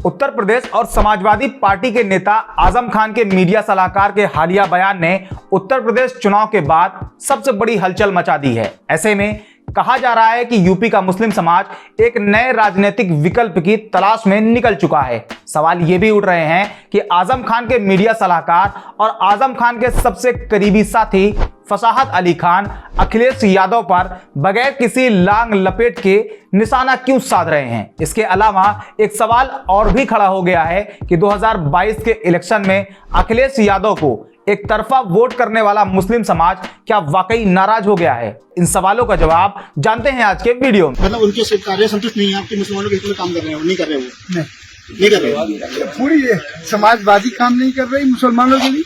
उत्तर प्रदेश और समाजवादी पार्टी के नेता आजम खान के मीडिया सलाहकार के हालिया बयान ने उत्तर प्रदेश चुनाव के बाद सबसे बड़ी हलचल मचा दी है। ऐसे में कहा जा रहा है कि यूपी का मुस्लिम समाज एक नए राजनीतिक विकल्प की तलाश में निकल चुका है। सवाल ये भी उठ रहे हैं कि आजम खान के मीडिया सलाहकार और आजम खान के सबसे करीबी साथी फसाहत अली खान अखिलेश यादव पर बगैर किसी लांग लपेट के निशाना क्यों साध रहे हैं। इसके अलावा एक सवाल और भी खड़ा हो गया है कि 2022 के इलेक्शन में अखिलेश यादव को एक तरफा वोट करने वाला मुस्लिम समाज क्या वाकई नाराज हो गया है। इन सवालों का जवाब जानते हैं आज के वीडियो में। मतलब उनके कार्य संतुष्ट नहीं है आपके मुसलमानों के हित में काम कर रहे हैं, नहीं कर रहे वो नहीं कर रहे पूरी समाजवादी काम नहीं कर रही मुसलमानों के लिए।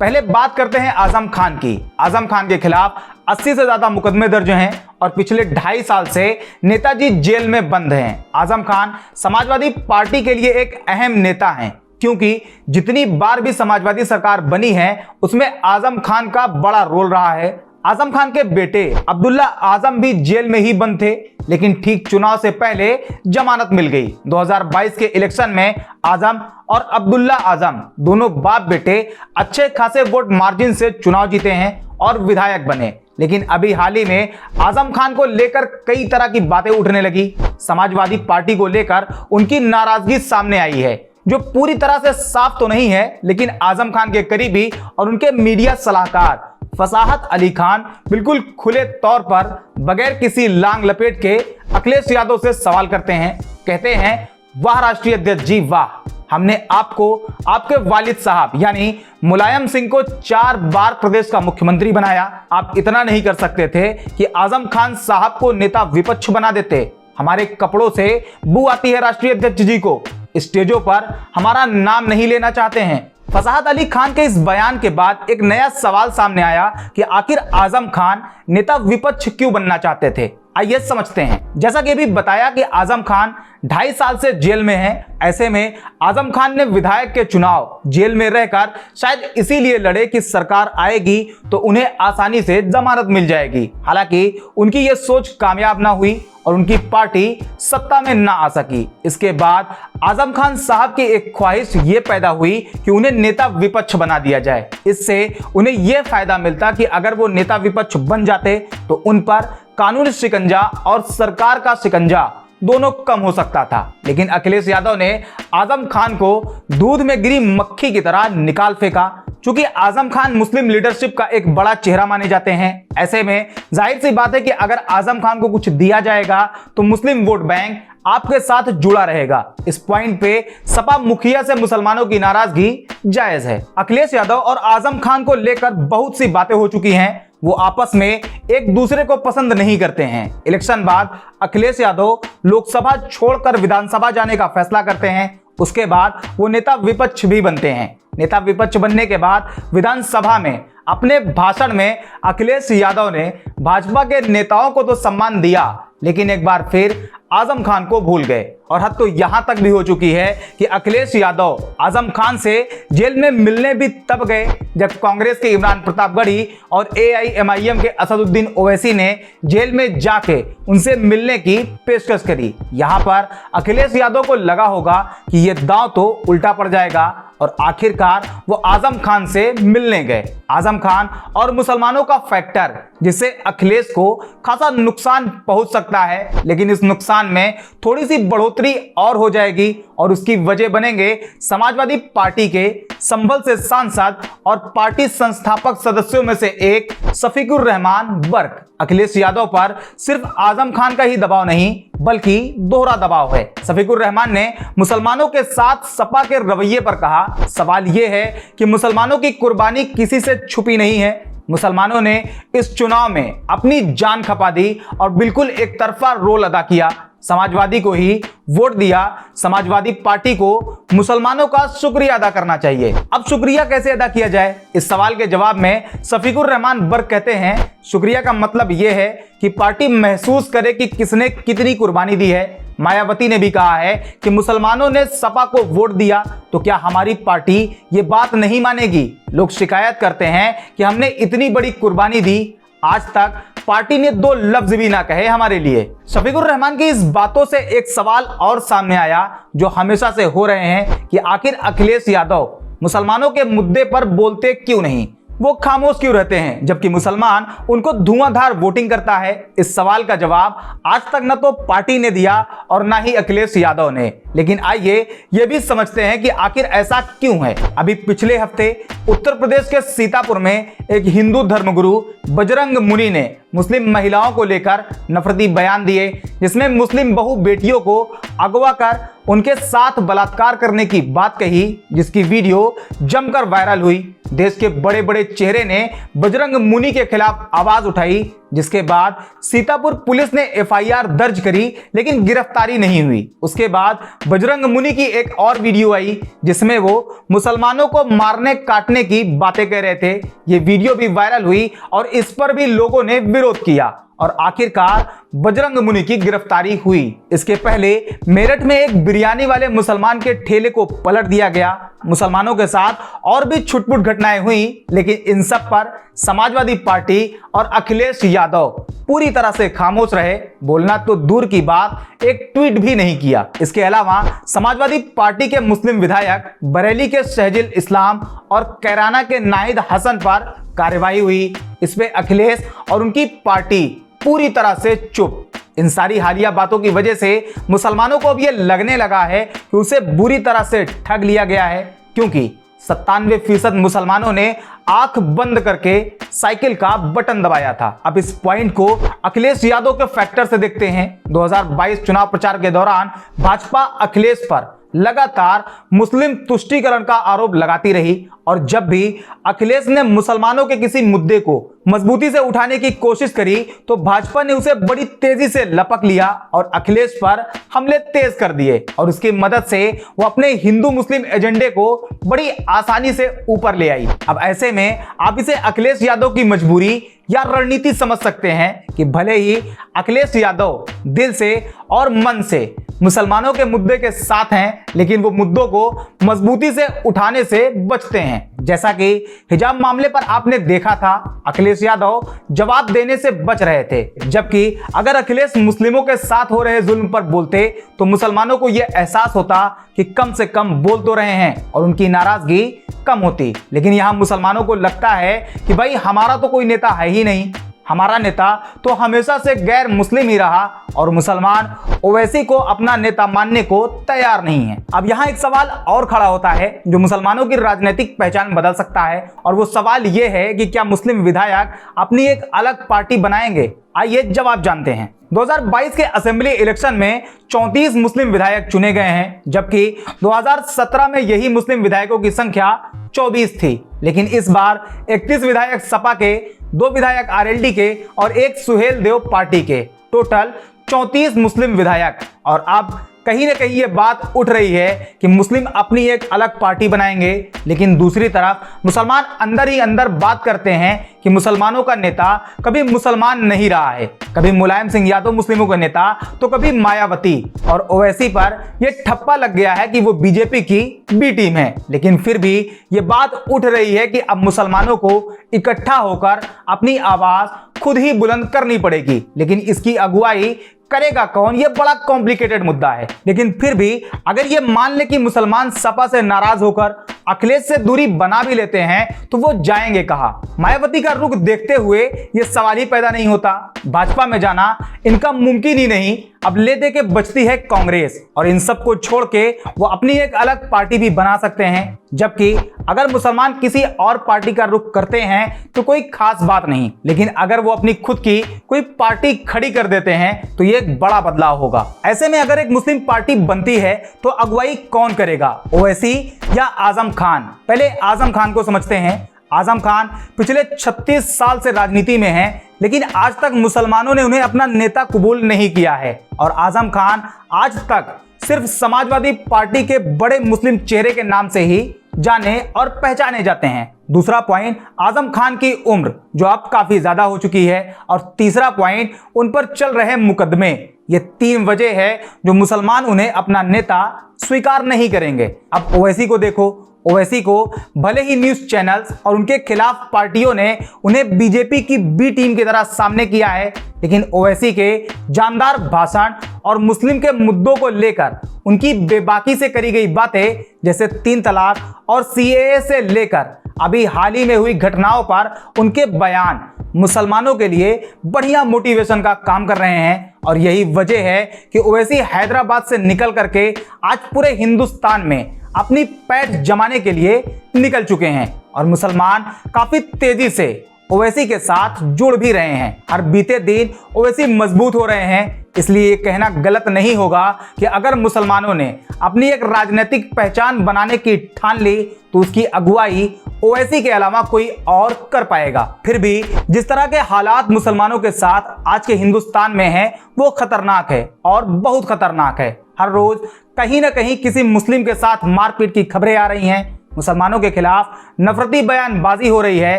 पहले बात करते हैं आजम खान की। आजम खान के खिलाफ 80 से ज्यादा मुकदमे दर्ज हैं और पिछले 2.5 साल से नेताजी जेल में बंद हैं। आजम खान समाजवादी पार्टी के लिए एक अहम नेता हैं, क्योंकि जितनी बार भी समाजवादी सरकार बनी है उसमें आजम खान का बड़ा रोल रहा है। आजम खान के बेटे अब्दुल्ला आजम भी जेल में ही बंद थे, लेकिन ठीक चुनाव से पहले जमानत मिल गई। 2022 के इलेक्शन में आजम और अब्दुल्ला आजम दोनों बाप बेटे अच्छे खासे वोट मार्जिन से चुनाव जीते हैं और विधायक बने। लेकिन अभी हाल ही में आजम खान को लेकर कई तरह की बातें उठने लगी। समाजवादी पार्टी को लेकर उनकी नाराजगी सामने आई है, जो पूरी तरह से साफ तो नहीं है, लेकिन आजम खान के करीबी और उनके मीडिया सलाहकार फसाहत अली खान बिल्कुल खुले तौर पर बगैर किसी लांग लपेट के अखिलेश यादव से सवाल करते हैं। कहते हैं, वाह राष्ट्रीय अध्यक्ष जी वाह, हमने आपको आपके वालिद साहब यानी मुलायम सिंह को 4 बार प्रदेश का मुख्यमंत्री बनाया। आप इतना नहीं कर सकते थे कि आजम खान साहब को नेता विपक्ष बना देते। हमारे कपड़ों से बू आती है राष्ट्रीय अध्यक्ष जी को, स्टेजों पर हमारा नाम नहीं लेना चाहते हैं। फसाहत अली खान के इस बयान के बाद एक नया सवाल सामने आया कि आखिर आजम खान नेता विपक्ष क्यों बनना चाहते थे। आइए समझते हैं। जैसा कि अभी बताया कि आजम खान 2.5 साल से जेल में हैं। ऐसे में आजम खान ने विधायक के चुनाव जेल में रहकर शायद इसीलिए लड़े कि सरकार आएगी तो उन्हें आसानी से जमानत मिल जाएगी। हालांकि उनकी यह सोच कामयाब ना हुई और उनकी पार्टी सत्ता में ना आ सकी। इसके बाद आजम खान साहब की एक ख्वाहिश ये पैदा हुई कि उन्हें नेता विपक्ष बना दिया जाए। इससे उन्हें यह फायदा मिलता कि अगर वो नेता विपक्ष बन जाते तो उन पर कानूनी शिकंजा और सरकार का शिकंजा दोनों कम हो सकता था। लेकिन अखिलेश यादव ने आजम खान को दूध में गिरी मक्खी की तरह निकाल फेंका। चूंकि आजम खान मुस्लिम लीडरशिप का एक बड़ा चेहरा माने जाते हैं, ऐसे में जाहिर सी बात है कि अगर आजम खान को कुछ दिया जाएगा तो मुस्लिम वोट बैंक आपके साथ जुड़ा रहेगा। इस पॉइंट पे सपा मुखिया से मुसलमानों की नाराजगी जायज है। अखिलेश यादव और आजम खान को लेकर बहुत सी बातें हो चुकी हैं। वो आपस में एक दूसरे को पसंद नहीं करते हैं। इलेक्शन बाद अखिलेश यादव लोकसभा छोड़कर विधानसभा जाने का फैसला करते हैं। उसके बाद वो नेता विपक्ष भी बनते हैं। नेता विपक्ष बनने के बाद विधानसभा में अपने भाषण में अखिलेश यादव ने भाजपा के नेताओं को तो सम्मान दिया, लेकिन एक बार फिर आजम खान को भूल गए। और हद तो यहां तक भी हो चुकी है कि अखिलेश यादव आजम खान से जेल में मिलने भी तब गए जब कांग्रेस के इमरान प्रतापगढ़ी और AIMIM के असदुद्दीन ओवैसी ने जेल में जाके उनसे मिलने की पेशकश करी। यहां पर अखिलेश यादव को लगा होगा कि यह दांव तो उल्टा पड़ जाएगा और आखिरकार वो आजम खान से मिलने गए। आजम खान और मुसलमानों का फैक्टर, जिससे अखिलेश को खासा नुकसान पहुंच सकता है, लेकिन इस नुकसान में थोड़ी सी बढ़ोतरी और हो जाएगी और उसकी वजह बनेंगे समाजवादी पार्टी के संभल से सांसद और पार्टी संस्थापक सदस्यों में से एक शफीकुर रहमान बर्क। अखिलेश यादव पर सिर्फ आजम खान का ही दबाव नहीं बल्कि दोहरा दबाव है। शफीकुर रहमान ने मुसलमानों के साथ सपा के रवैये पर कहा, सवाल यह है कि मुसलमानों की कुर्बानी किसी से छुपी नहीं है। मुसलमानों ने इस चुनाव में अपनी जान खपा दी और बिल्कुल एक तरफा रोल अदा किया। समाजवादी को ही वोट दिया। समाजवादी पार्टी को मुसलमानों का शुक्रिया अदा करना चाहिए। अब शुक्रिया कैसे अदा किया जाए, इस सवाल के जवाब में शफीकुर रहमान बर्क कहते हैं, शुक्रिया का मतलब यह है कि पार्टी महसूस करे कि किसने कितनी कुर्बानी दी है। मायावती ने भी कहा है कि मुसलमानों ने सपा को वोट दिया तो क्या हमारी पार्टी ये बात नहीं मानेगी। लोग शिकायत करते हैं कि हमने इतनी बड़ी कुर्बानी दी, आज तक पार्टी ने दो लफ्ज भी ना कहे हमारे लिए। शफीकुर रहमान की इस बातों से एक सवाल और सामने आया जो हमेशा से हो रहे हैं कि आखिर अखिलेश यादव मुसलमानों के मुद्दे पर बोलते क्यों नहीं, वो खामोश क्यों रहते हैं जबकि मुसलमान उनको धुआंधार वोटिंग करता है। इस सवाल का जवाब आज तक न तो पार्टी ने दिया और ना ही अखिलेश यादव ने। लेकिन आइए ये भी समझते हैं कि आखिर ऐसा क्यों है। अभी पिछले हफ्ते उत्तर प्रदेश के सीतापुर में एक हिंदू धर्मगुरु बजरंग मुनि ने मुस्लिम महिलाओं को लेकर नफरती बयान दिए, जिसमें मुस्लिम बहु बेटियों को अगवा कर उनके साथ बलात्कार करने की बात कही, जिसकी वीडियो जमकर वायरल हुई। देश के बड़े बड़े चेहरे ने बजरंग मुनि के खिलाफ आवाज उठाई, जिसके बाद सीतापुर पुलिस ने एफआईआर दर्ज करी लेकिन गिरफ्तारी नहीं हुई। उसके बाद बजरंग मुनि की एक और वीडियो आई जिसमें वो मुसलमानों को मारने काटने की बातें कह रहे थे। ये वीडियो भी वायरल हुई और इस पर भी लोगों ने विरोध किया और आखिरकार बजरंग मुनि की गिरफ्तारी हुई। इसके पहले मेरठ में एक बिरयानी वाले मुसलमान के ठेले को पलट दिया गया। मुसलमानों के साथ और भी छुटपुट घटनाएं हुई, लेकिन इन सब पर समाजवादी पार्टी और अखिलेश यादव पूरी तरह से खामोश रहे। बोलना तो दूर की बात, एक ट्वीट भी नहीं किया। इसके अलावा समाजवादी पार्टी के मुस्लिम विधायक बरेली के शहजिल इस्लाम और कैराना के नाहिद हसन पर कार्रवाई हुई। इसमें अखिलेश और उनकी पार्टी पूरी तरह से चुप। इन सारी हालिया बातों की वजह से मुसलमानों को अब यह लगने लगा है कि उसे बुरी तरह से ठग लिया गया है, क्योंकि 97% मुसलमानों ने आंख बंद करके साइकिल का बटन दबाया था। अब इस पॉइंट को अखिलेश यादव के फैक्टर से देखते हैं। 2022 चुनाव प्रचार के दौरान भाजपा अखिलेश पर लगातार मुस्लिम तुष्टीकरण का आरोप लगाती रही और जब भी अखिलेश ने मुसलमानों के किसी मुद्दे को मजबूती से उठाने की कोशिश करी तो भाजपा ने उसे बड़ी तेजी से लपक लिया और अखिलेश पर हमले तेज कर दिए और उसकी मदद से वो अपने हिंदू मुस्लिम एजेंडे को बड़ी आसानी से ऊपर ले आई। अब ऐसे में आप इसे अखिलेश यादव की मजबूरी या रणनीति समझ सकते हैं कि भले ही अखिलेश यादव दिल से और मन से मुसलमानों के मुद्दे के साथ हैं, लेकिन वो मुद्दों को मजबूती से उठाने से बचते हैं। जैसा कि हिजाब मामले पर आपने देखा था, अखिलेश यादव जवाब देने से बच रहे थे, जबकि अगर अखिलेश मुस्लिमों के साथ हो रहे जुल्म पर बोलते तो मुसलमानों को यह एहसास होता कि कम से कम बोल तो रहे हैं और उनकी नाराजगी कम होती। लेकिन यहां मुसलमानों को लगता है कि भाई हमारा तो कोई नेता है ही नहीं, हमारा नेता तो हमेशा से गैर मुस्लिम ही रहा और मुसलमान ओवैसी को अपना नेता मानने को तैयार नहीं है। अब यहाँ एक सवाल और खड़ा होता है जो मुसलमानों की राजनीतिक पहचान बदल सकता है और वो सवाल ये है कि क्या मुस्लिम विधायक अपनी एक अलग पार्टी बनाएंगे? आइए जवाब जानते हैं। 2022 के असेंबली इलेक्शन में 34 मुस्लिम विधायक चुने गए हैं, जबकि 2017 में यही मुस्लिम विधायकों की संख्या 24 थी। लेकिन इस बार 31 विधायक सपा के, 2 विधायक आरएलडी के और 1 सुहेल देव पार्टी के, टोटल 34 मुस्लिम विधायक। और अब कहीं ना कहीं ये बात उठ रही है कि मुस्लिम अपनी एक अलग पार्टी बनाएंगे, लेकिन दूसरी तरफ मुसलमान अंदर ही अंदर बात करते हैं कि मुसलमानों का नेता कभी मुसलमान नहीं रहा है, कभी मुलायम सिंह यादव मुस्लिमों का नेता तो कभी मायावती, और ओवैसी पर यह ठप्पा लग गया है कि वो बीजेपी की बी टीम है। लेकिन फिर भी ये बात उठ रही है कि अब मुसलमानों को इकट्ठा होकर अपनी आवाज खुद ही बुलंद करनी पड़ेगी। लेकिन इसकी अगुवाई करेगा कौन, ये बड़ा कॉम्प्लिकेटेड मुद्दा है। लेकिन फिर भी अगर ये मान ले कि मुसलमान सपा से नाराज होकर अखिलेश से दूरी बना भी लेते हैं तो वो जाएंगे कहां? मायावती का रुख देखते हुए ये सवाल ही पैदा नहीं होता। भाजपा में जाना इनका मुमकिन ही नहीं। अब ले दे के बचती है कांग्रेस और इन सब को छोड़ के वो अपनी एक अलग पार्टी भी बना सकते हैं, जबकि अगर मुसलमान किसी और पार्टी का रुख करते हैं तो कोई खास बात नहीं, लेकिन अगर वो अपनी खुद की कोई पार्टी खड़ी कर देते हैं तो ये एक बड़ा बदलाव होगा। ऐसे में अगर एक मुस्लिम पार्टी बनती है तो अगुवाई कौन करेगा, ओवैसी या आजम खान? पहले आजम खान को समझते हैं। आजम खान पिछले 36 साल से राजनीति में हैं, लेकिन आज तक मुसलमानों ने उन्हें अपना नेता कबूल नहीं किया है और आजम खान आज तक सिर्फ समाजवादी पार्टी के बड़े मुस्लिम चेहरे के नाम से ही जाने और पहचाने जाते हैं। दूसरा पॉइंट, आजम खान की उम्र जो अब काफी ज्यादा हो चुकी है, और तीसरा पॉइंट, उन पर चल रहे मुकदमे। ये 3 वजह है जो मुसलमान उन्हें अपना नेता स्वीकार नहीं करेंगे। अब ओवैसी को देखो, ओवैसी को भले ही न्यूज चैनल्स और उनके खिलाफ पार्टियों ने उन्हें बीजेपी की बी टीम की तरह सामने किया है, लेकिन ओवैसी के जानदार भाषण और मुस्लिम के मुद्दों को लेकर उनकी बेबाकी से करी गई बातें, जैसे 3 तलाक और सीएए से लेकर अभी हाल ही में हुई घटनाओं पर उनके बयान मुसलमानों के लिए बढ़िया मोटिवेशन का काम कर रहे हैं। और यही वजह है कि ओवैसी हैदराबाद से निकल करके आज पूरे हिंदुस्तान में अपनी पैठ जमाने के लिए निकल चुके हैं और मुसलमान काफी तेजी से ओवैसी के साथ जुड़ भी रहे हैं। हर बीते दिन ओवैसी मजबूत हो रहे हैं। इसलिए ये कहना गलत नहीं होगा कि अगर मुसलमानों ने अपनी एक राजनीतिक पहचान बनाने की ठान ली तो उसकी अगुवाई ओवैसी के अलावा कोई और कर पाएगा। फिर भी जिस तरह के हालात मुसलमानों के साथ आज के हिंदुस्तान में है वो खतरनाक है और बहुत खतरनाक है। हर रोज कहीं ना कहीं किसी मुस्लिम के साथ मारपीट की खबरें आ रही हैं, मुसलमानों के खिलाफ नफरती बयानबाजी हो रही है।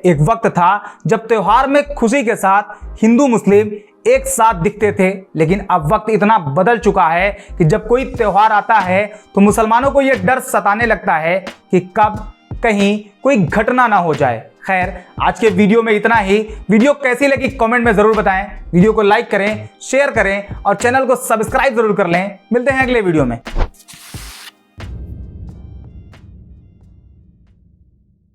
एक वक्त था जब त्योहार में खुशी के साथ हिंदू मुस्लिम एक साथ दिखते थे, लेकिन अब वक्त इतना बदल चुका है कि जब कोई त्योहार आता है तो मुसलमानों को यह डर सताने लगता है कि कब कहीं कोई घटना ना हो जाए। खैर, आज के वीडियो में इतना ही। वीडियो कैसी लगी कमेंट में जरूर बताएं। वीडियो को लाइक करें, शेयर करें और चैनल को सब्सक्राइब जरूर कर लें। मिलते हैं अगले वीडियो में।